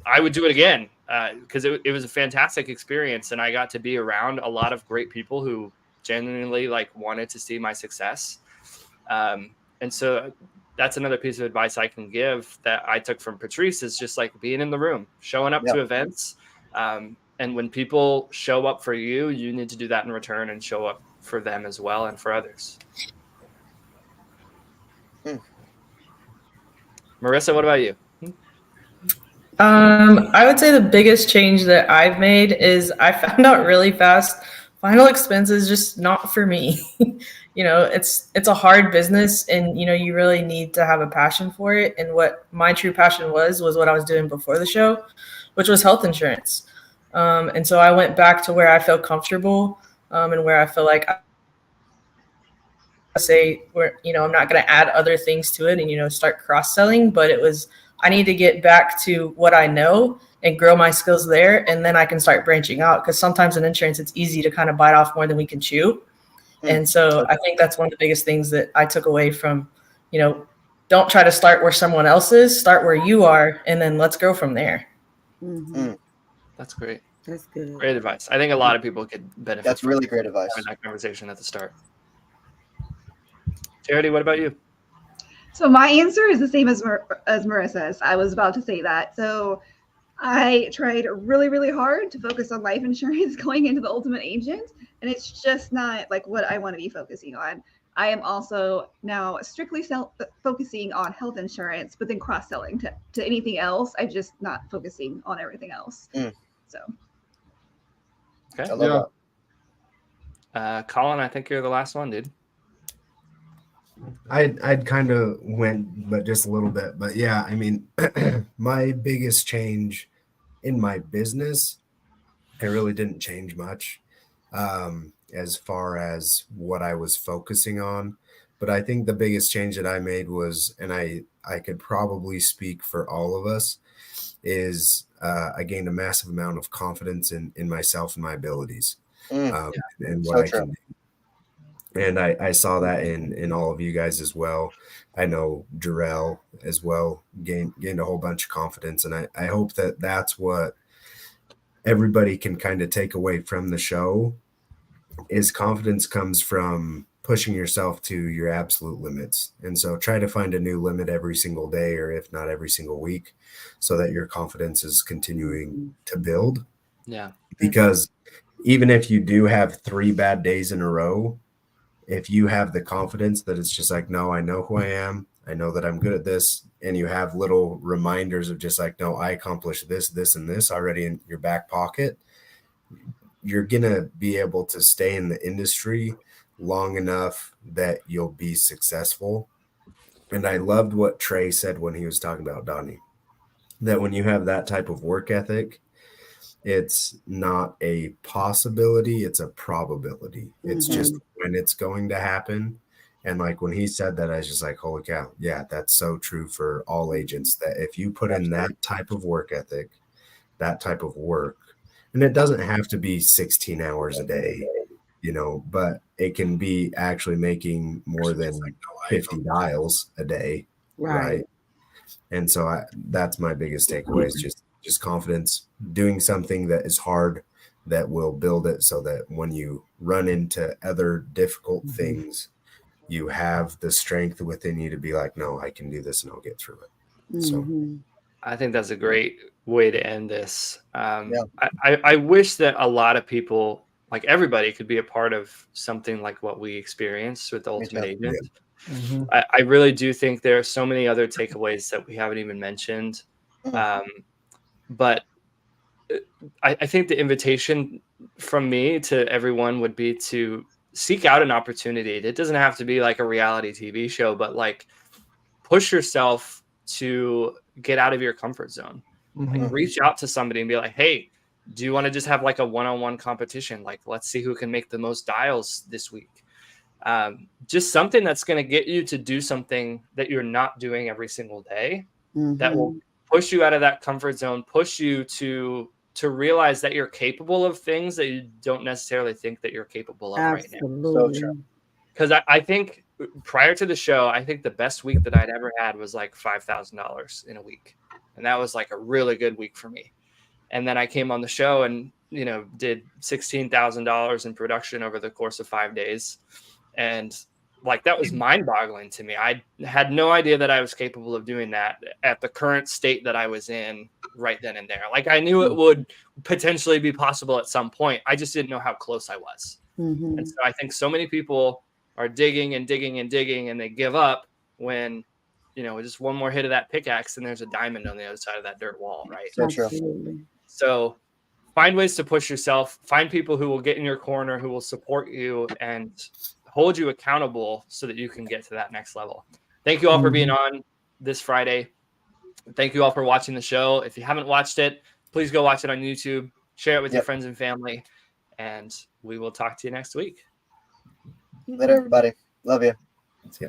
I would do it again because it was a fantastic experience, and I got to be around a lot of great people who genuinely like wanted to see my success. And so that's another piece of advice I can give that I took from Patrice is just like being in the room, showing up to events. And when people show up for you, you need to do that in return and show up for them as well and for others. Marissa, what about you? I would say the biggest change that I've made is I found out really fast final expense is just not for me. It's a hard business, and you really need to have a passion for it. And what my true passion was what I was doing before the show, which was health insurance. And so I went back to where I felt comfortable, and where I feel like I'm not going to add other things to it and start cross-selling, but I need to get back to what I know and grow my skills there, and then I can start branching out, because sometimes in insurance it's easy to kind of bite off more than we can chew. And so I think that's one of the biggest things that I took away from, don't try to start where someone else is, start where you are, and then let's go from there. That's great. That's good. Great advice. I think a lot of people could benefit. That's really great advice. Having that conversation at the start. Charity, what about you? So my answer is the same as Marissa's. I was about to say that. So I tried really, really hard to focus on life insurance going into the Ultimate Agent, and it's just not like what I want to be focusing on. I am also now strictly focusing on health insurance, but then cross-selling to anything else. I'm just not focusing on everything else. So. Okay. I love that. Colin, I think you're the last one, dude. I'd kind of went, but just a little bit. But yeah, I mean, my biggest change in my business, it really didn't change much as far as what I was focusing on. But I think the biggest change that I made was, and I could probably speak for all of us, is I gained a massive amount of confidence in myself and my abilities, Mm, and what so I true. can do. And I saw that in all of you guys as well. I know Jarrell as well gained a whole bunch of confidence, and I hope that that's what everybody can kind of take away from the show is confidence comes from pushing yourself to your absolute limits. And so try to find a new limit every single day, or if not every single week, so that your confidence is continuing to build. Yeah. Because even if you do have 3 bad days in a row, if you have the confidence that it's just like, no, I know who I am, I know that I'm good at this, and you have little reminders of just like, no, I accomplished this, this, and this already in your back pocket, you're gonna be able to stay in the industry long enough that you'll be successful. And I loved what Trey said when he was talking about Donnie, that when you have that type of work ethic, it's not a possibility, it's a probability. It's just when it's going to happen. And like when he said that, I was just like, holy cow, yeah, that's so true for all agents, that if you put in that type of work ethic, that type of work, and it doesn't have to be 16 hours a day, but it can be actually making more than 50 dials a day, Right. right? And so that's my biggest takeaway is just confidence, doing something that is hard, that will build it so that when you run into other difficult things, you have the strength within you to be like, no, I can do this and I'll get through it. So I think that's a great way to end this. Yeah. I wish that a lot of people, like everybody, could be a part of something like what we experienced with the Me Ultimate too. Agent. Mm-hmm. I really do think there are so many other takeaways that we haven't even mentioned. Mm. But I think the invitation from me to everyone would be to seek out an opportunity. It doesn't have to be like a reality TV show, but like push yourself to get out of your comfort zone. Like Mm-hmm. reach out to somebody and be like, hey, do you want to just have like a one-on-one competition? Like, let's see who can make the most dials this week. Just something that's going to get you to do something that you're not doing every single day, that will push you out of that comfort zone, push you to realize that you're capable of things that you don't necessarily think that you're capable of right now. So true. Absolutely. Because I think prior to the show, I think the best week that I'd ever had was like $5,000 in a week. And that was like a really good week for me. And then I came on the show and, did $16,000 in production over the course of 5 days. And like, that was mind boggling to me. I had no idea that I was capable of doing that at the current state that I was in right then and there. Like, I knew it would potentially be possible at some point. I just didn't know how close I was. And so I think so many people are digging and digging and digging, and they give up when, just one more hit of that pickaxe and there's a diamond on the other side of that dirt wall, right? So true. Absolutely. So find ways to push yourself, find people who will get in your corner, who will support you and hold you accountable so that you can get to that next level. Thank you all for being on this Friday. Thank you all for watching the show. If you haven't watched it, please go watch it on YouTube, share it with your friends and family, and we will talk to you next week. Later, everybody. Love you. yeah.